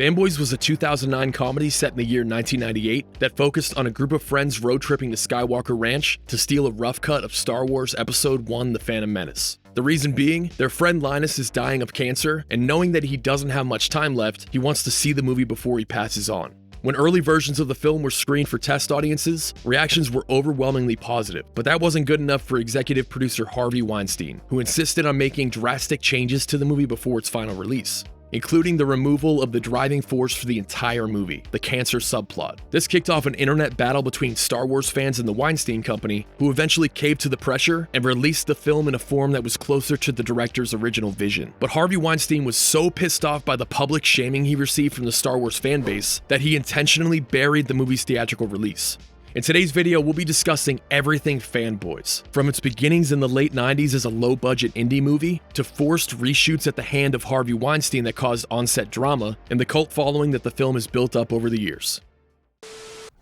Fanboys was a 2009 comedy set in the year 1998 that focused on a group of friends road tripping to Skywalker Ranch to steal a rough cut of Star Wars Episode 1: The Phantom Menace. The reason being, their friend Linus is dying of cancer, and knowing that he doesn't have much time left, he wants to see the movie before he passes on. When early versions of the film were screened for test audiences, reactions were overwhelmingly positive, but that wasn't good enough for executive producer Harvey Weinstein, who insisted on making drastic changes to the movie before its final release, including the removal of the driving force for the entire movie, the cancer subplot. This kicked off an internet battle between Star Wars fans and the Weinstein Company, who eventually caved to the pressure and released the film in a form that was closer to the director's original vision. But Harvey Weinstein was so pissed off by the public shaming he received from the Star Wars fan base that he intentionally buried the movie's theatrical release. In today's video, we'll be discussing everything Fanboys, from its beginnings in the late 90s as a low-budget indie movie, to forced reshoots at the hand of Harvey Weinstein that caused on-set drama, and the cult following that the film has built up over the years.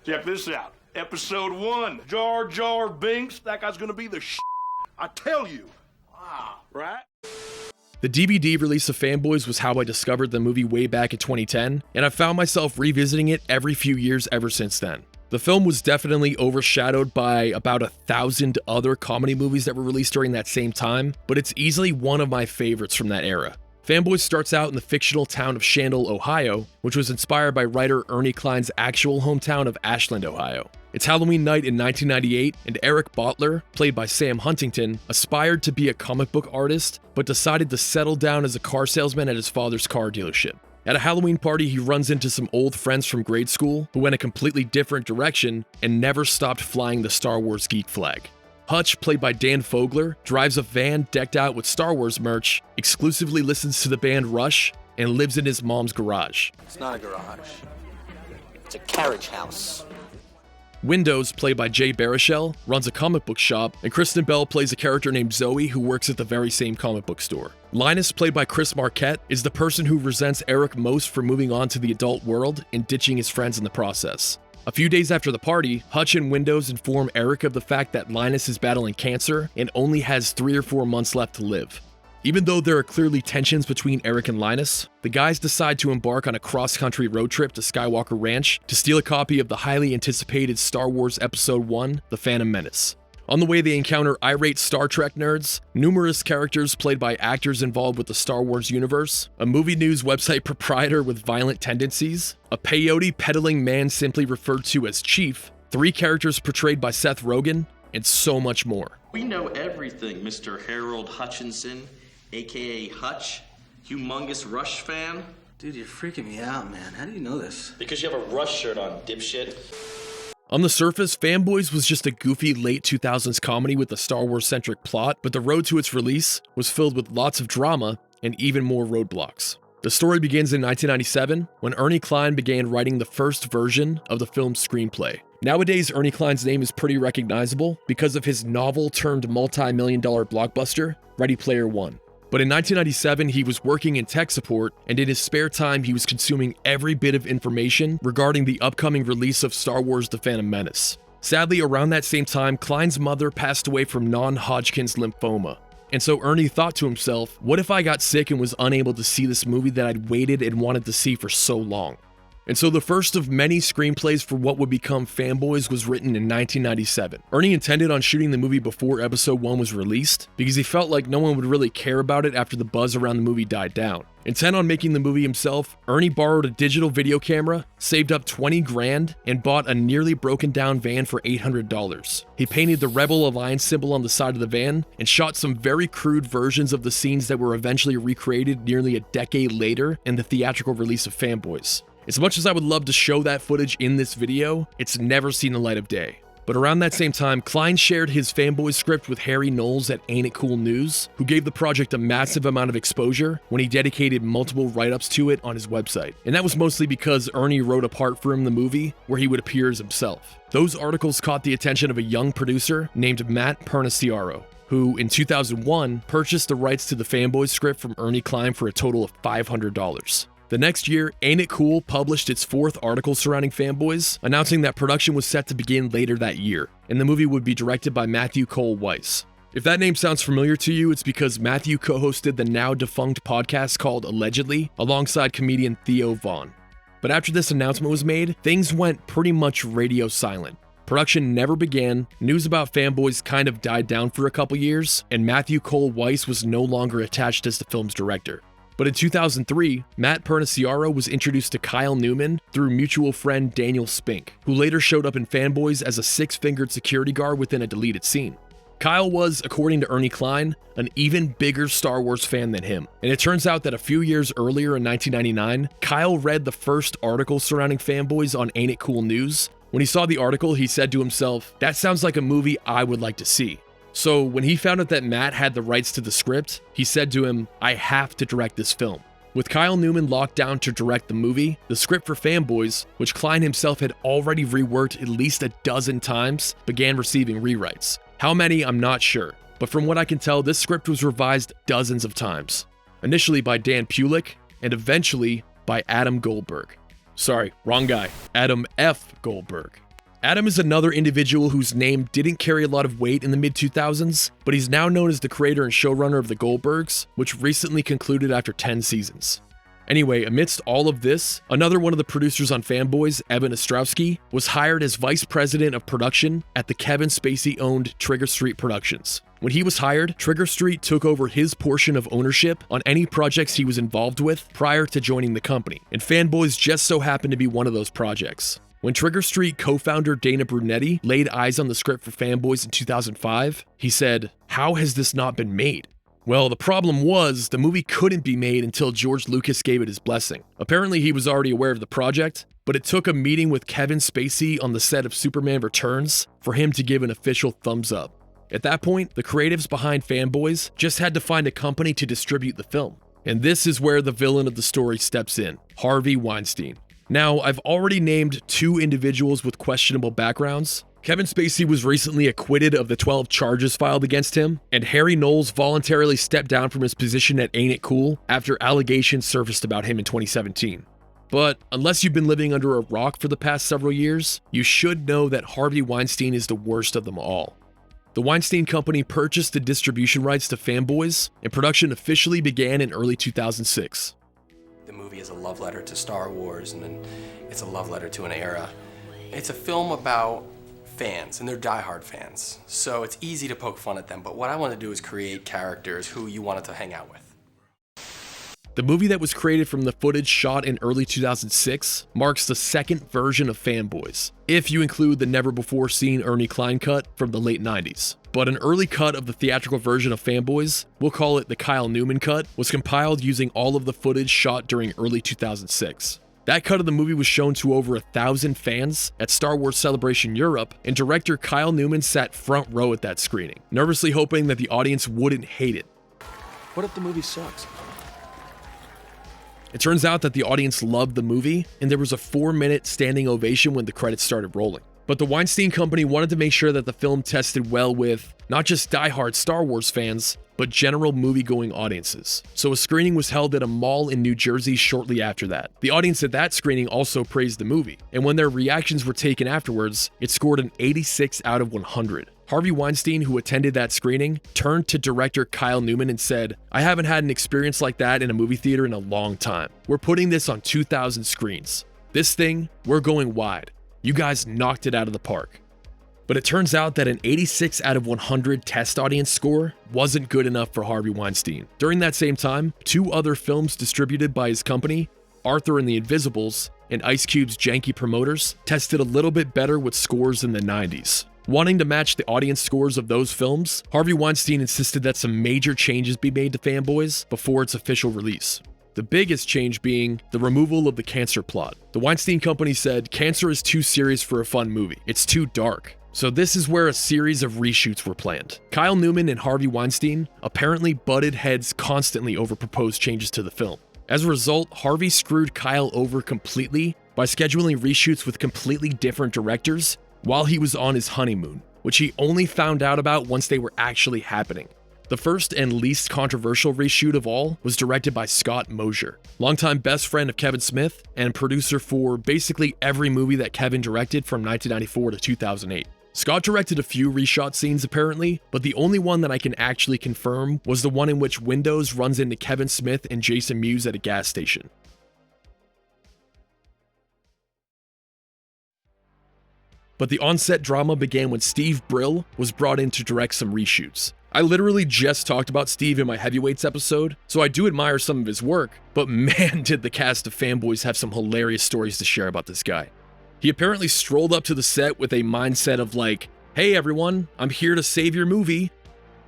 Check this out. Episode 1. Jar Jar Binks. That guy's gonna be the shit. I tell you. Wow. Right? The DVD release of Fanboys was how I discovered the movie way back in 2010, and I've found myself revisiting it every few years ever since then. The film was definitely overshadowed by about 1,000 other comedy movies that were released during that same time, but it's easily one of my favorites from that era. Fanboys starts out in the fictional town of Shandell, Ohio, which was inspired by writer Ernest Cline's actual hometown of Ashland, Ohio. It's Halloween night in 1998, and Eric Bottler, played by Sam Huntington, aspired to be a comic book artist, but decided to settle down as a car salesman at his father's car dealership. At a Halloween party, he runs into some old friends from grade school who went a completely different direction and never stopped flying the Star Wars geek flag. Hutch, played by Dan Fogler, drives a van decked out with Star Wars merch, exclusively listens to the band Rush, and lives in his mom's garage. It's not a garage. It's a carriage house. Windows, played by Jay Baruchel, runs a comic book shop, and Kristen Bell plays a character named Zoe who works at the very same comic book store. Linus, played by Chris Marquette, is the person who resents Eric most for moving on to the adult world and ditching his friends in the process. A few days after the party, Hutch and Windows inform Eric of the fact that Linus is battling cancer and only has 3 or 4 months left to live. Even though there are clearly tensions between Eric and Linus, the guys decide to embark on a cross-country road trip to Skywalker Ranch to steal a copy of the highly anticipated Star Wars Episode 1: The Phantom Menace. On the way, they encounter irate Star Trek nerds, numerous characters played by actors involved with the Star Wars universe, a movie news website proprietor with violent tendencies, a peyote peddling man simply referred to as Chief, 3 characters portrayed by Seth Rogen, and so much more. We know everything, Mr. Harold Hutchinson, aka Hutch, humongous Rush fan. Dude, you're freaking me out, man. How do you know this? Because you have a Rush shirt on, dipshit. On the surface, Fanboys was just a goofy late 2000s comedy with a Star Wars-centric plot, but the road to its release was filled with lots of drama and even more roadblocks. The story begins in 1997, when Ernest Cline began writing the first version of the film's screenplay. Nowadays, Ernest Cline's name is pretty recognizable because of his novel-turned-multi-million-dollar blockbuster, Ready Player One. But in 1997, he was working in tech support, and in his spare time, he was consuming every bit of information regarding the upcoming release of Star Wars: The Phantom Menace. Sadly, around that same time, Cline's mother passed away from non-Hodgkin's lymphoma. And so Ernie thought to himself, what if I got sick and was unable to see this movie that I'd waited and wanted to see for so long? And so the first of many screenplays for what would become Fanboys was written in 1997. Ernie intended on shooting the movie before Episode 1 was released because he felt like no one would really care about it after the buzz around the movie died down. Intent on making the movie himself, Ernie borrowed a digital video camera, saved up 20 grand, and bought a nearly broken down van for $800. He painted the Rebel Alliance symbol on the side of the van and shot some very crude versions of the scenes that were eventually recreated nearly a decade later in the theatrical release of Fanboys. As much as I would love to show that footage in this video, it's never seen the light of day. But around that same time, Cline shared his Fanboys script with Harry Knowles at Ain't It Cool News, who gave the project a massive amount of exposure when he dedicated multiple write-ups to it on his website. And that was mostly because Ernie wrote a part for him in the movie where he would appear as himself. Those articles caught the attention of a young producer named Matt Perniciaro, who in 2001 purchased the rights to the Fanboys script from Ernest Cline for a total of $500. The next year, Ain't It Cool published its 4th article surrounding Fanboys, announcing that production was set to begin later that year, and the movie would be directed by Matthew Cole Weiss. If that name sounds familiar to you, it's because Matthew co-hosted the now defunct podcast called Allegedly, alongside comedian Theo Vaughn. But after this announcement was made, things went pretty much radio silent. Production never began, news about Fanboys kind of died down for a couple years, and Matthew Cole Weiss was no longer attached as the film's director. But in 2003, Matt Perniciaro was introduced to Kyle Newman through mutual friend Daniel Spink, who later showed up in Fanboys as a six-fingered security guard within a deleted scene. Kyle was, according to Ernest Cline, an even bigger Star Wars fan than him. And it turns out that a few years earlier in 1999, Kyle read the first article surrounding Fanboys on Ain't It Cool News. When he saw the article, he said to himself, "That sounds like a movie I would like to see." So when he found out that Matt had the rights to the script, he said to him, "I have to direct this film." With Kyle Newman locked down to direct the movie, the script for Fanboys, which Cline himself had already reworked at least a dozen times, began receiving rewrites. How many, I'm not sure, but from what I can tell, this script was revised dozens of times. Initially by Dan Pulick, and eventually by Adam Goldberg. Sorry, wrong guy. Adam F. Goldberg. Adam is another individual whose name didn't carry a lot of weight in the mid-2000s, but he's now known as the creator and showrunner of the Goldbergs, which recently concluded after 10 seasons. Anyway, amidst all of this, another one of the producers on Fanboys, Evan Ostrowski, was hired as vice president of production at the Kevin Spacey-owned Trigger Street Productions. When he was hired, Trigger Street took over his portion of ownership on any projects he was involved with prior to joining the company, and Fanboys just so happened to be one of those projects. When Trigger Street co-founder Dana Brunetti laid eyes on the script for Fanboys in 2005, he said, "How has this not been made?" Well, the problem was, the movie couldn't be made until George Lucas gave it his blessing. Apparently he was already aware of the project, but it took a meeting with Kevin Spacey on the set of Superman Returns for him to give an official thumbs up. At that point, the creatives behind Fanboys just had to find a company to distribute the film. And this is where the villain of the story steps in, Harvey Weinstein. Now, I've already named two individuals with questionable backgrounds. Kevin Spacey was recently acquitted of the 12 charges filed against him, and Harry Knowles voluntarily stepped down from his position at Ain't It Cool after allegations surfaced about him in 2017. But unless you've been living under a rock for the past several years, you should know that Harvey Weinstein is the worst of them all. The Weinstein Company purchased the distribution rights to Fanboys, and production officially began in early 2006. The movie is a love letter to Star Wars, and then it's a love letter to an era. It's a film about fans, and they're diehard fans, so it's easy to poke fun at them, but what I want to do is create characters who you wanted to hang out with. The movie that was created from the footage shot in early 2006 marks the second version of Fanboys, if you include the never-before-seen Ernest Cline cut from the late 90s. But an early cut of the theatrical version of Fanboys, we'll call it the Kyle Newman cut, was compiled using all of the footage shot during early 2006. That cut of the movie was shown to over 1,000 fans at Star Wars Celebration Europe, and director Kyle Newman sat front row at that screening, nervously hoping that the audience wouldn't hate it. What if the movie sucks? It turns out that the audience loved the movie, and there was a 4-minute standing ovation when the credits started rolling. But the Weinstein Company wanted to make sure that the film tested well with not just diehard Star Wars fans, but general movie-going audiences. So a screening was held at a mall in New Jersey shortly after that. The audience at that screening also praised the movie, and when their reactions were taken afterwards, it scored an 86 out of 100. Harvey Weinstein, who attended that screening, turned to director Kyle Newman and said, "I haven't had an experience like that in a movie theater in a long time. We're putting this on 2,000 screens. This thing, we're going wide. You guys knocked it out of the park." But it turns out that an 86 out of 100 test audience score wasn't good enough for Harvey Weinstein. During that same time, 2 other films distributed by his company, Arthur and the Invisibles, and Ice Cube's janky promoters, tested a little bit better with scores in the 90s. Wanting to match the audience scores of those films, Harvey Weinstein insisted that some major changes be made to Fanboys before its official release. The biggest change being the removal of the cancer plot. The Weinstein Company said, "Cancer is too serious for a fun movie. It's too dark." So this is where a series of reshoots were planned. Kyle Newman and Harvey Weinstein apparently butted heads constantly over proposed changes to the film. As a result, Harvey screwed Kyle over completely by scheduling reshoots with completely different directors while he was on his honeymoon, which he only found out about once they were actually happening. The first and least controversial reshoot of all was directed by Scott Mosier, longtime best friend of Kevin Smith and producer for basically every movie that Kevin directed from 1994 to 2008. Scott directed a few reshot scenes apparently, but the only one that I can actually confirm was the one in which Windows runs into Kevin Smith and Jason Mewes at a gas station. But the on-set drama began when Steve Brill was brought in to direct some reshoots. I literally just talked about Steve in my Heavyweights episode, so I do admire some of his work, but man did the cast of Fanboys have some hilarious stories to share about this guy. He apparently strolled up to the set with a mindset of like, hey everyone, I'm here to save your movie.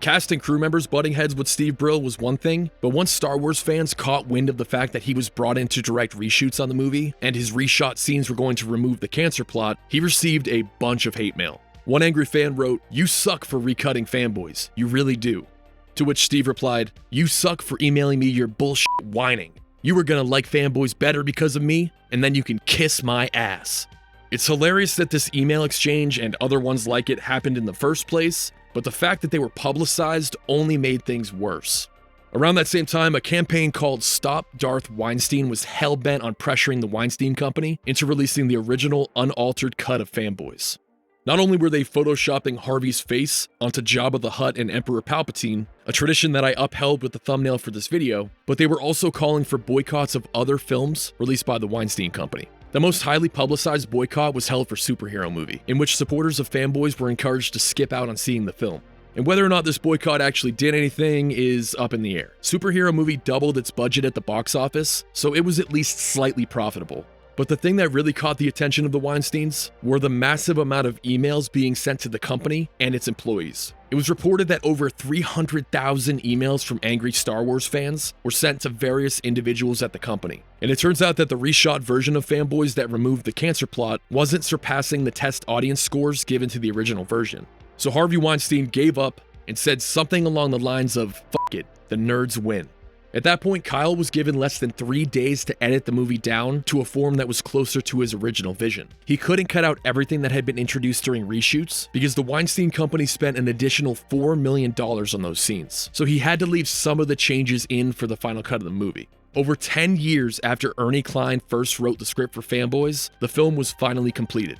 Cast and crew members butting heads with Steve Brill was one thing, but once Star Wars fans caught wind of the fact that he was brought in to direct reshoots on the movie, and his reshot scenes were going to remove the cancer plot, he received a bunch of hate mail. One angry fan wrote, "You suck for recutting Fanboys, you really do." To which Steve replied, "You suck for emailing me your bullshit whining. You were gonna like Fanboys better because of me, and then you can kiss my ass." It's hilarious that this email exchange and other ones like it happened in the first place, but the fact that they were publicized only made things worse. Around that same time, a campaign called Stop Darth Weinstein was hell-bent on pressuring the Weinstein Company into releasing the original unaltered cut of Fanboys. Not only were they photoshopping Harvey's face onto Jabba the Hutt and Emperor Palpatine, a tradition that I upheld with the thumbnail for this video, but they were also calling for boycotts of other films released by the Weinstein Company. The most highly publicized boycott was held for Superhero Movie, in which supporters of Fanboys were encouraged to skip out on seeing the film. And whether or not this boycott actually did anything is up in the air. Superhero Movie doubled its budget at the box office, so it was at least slightly profitable. But the thing that really caught the attention of the Weinsteins were the massive amount of emails being sent to the company and its employees. It was reported that over 300,000 emails from angry Star Wars fans were sent to various individuals at the company. And it turns out that the reshot version of Fanboys that removed the cancer plot wasn't surpassing the test audience scores given to the original version. So Harvey Weinstein gave up and said something along the lines of, "Fuck it, the nerds win." At that point, Kyle was given less than 3 days to edit the movie down to a form that was closer to his original vision. He couldn't cut out everything that had been introduced during reshoots because the Weinstein Company spent an additional $4 million on those scenes, so he had to leave some of the changes in for the final cut of the movie. Over 10 years after Ernest Cline first wrote the script for Fanboys, the film was finally completed.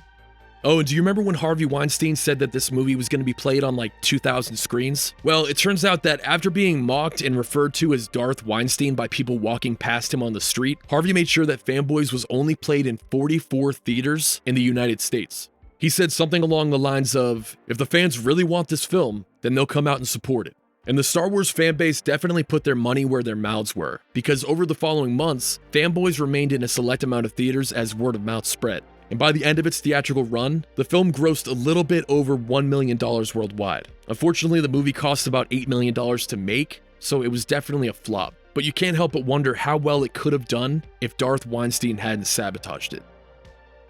Oh, and do you remember when Harvey Weinstein said that this movie was going to be played on like 2,000 screens? Well, it turns out that after being mocked and referred to as Darth Weinstein by people walking past him on the street, Harvey made sure that Fanboys was only played in 44 theaters in the United States. He said something along the lines of, "If the fans really want this film, then they'll come out and support it." And the Star Wars fanbase definitely put their money where their mouths were, because over the following months, Fanboys remained in a select amount of theaters as word of mouth spread. And by the end of its theatrical run, the film grossed a little bit over $1 million worldwide. Unfortunately, the movie cost about $8 million to make, so it was definitely a flop. But you can't help but wonder how well it could have done if Darth Weinstein hadn't sabotaged it.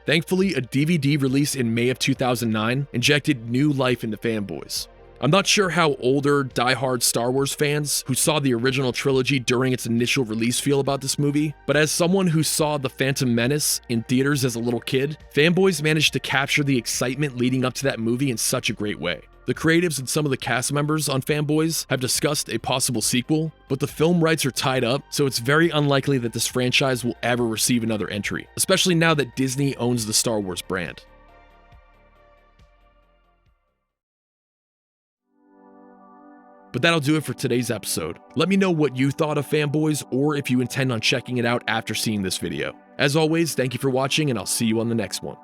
Thankfully, a DVD release in May of 2009 injected new life into Fanboys. I'm not sure how older, die-hard Star Wars fans who saw the original trilogy during its initial release feel about this movie, but as someone who saw The Phantom Menace in theaters as a little kid, Fanboys managed to capture the excitement leading up to that movie in such a great way. The creatives and some of the cast members on Fanboys have discussed a possible sequel, but the film rights are tied up, so it's very unlikely that this franchise will ever receive another entry, especially now that Disney owns the Star Wars brand. But that'll do it for today's episode. Let me know what you thought of Fanboys or if you intend on checking it out after seeing this video. As always, thank you for watching and I'll see you on the next one.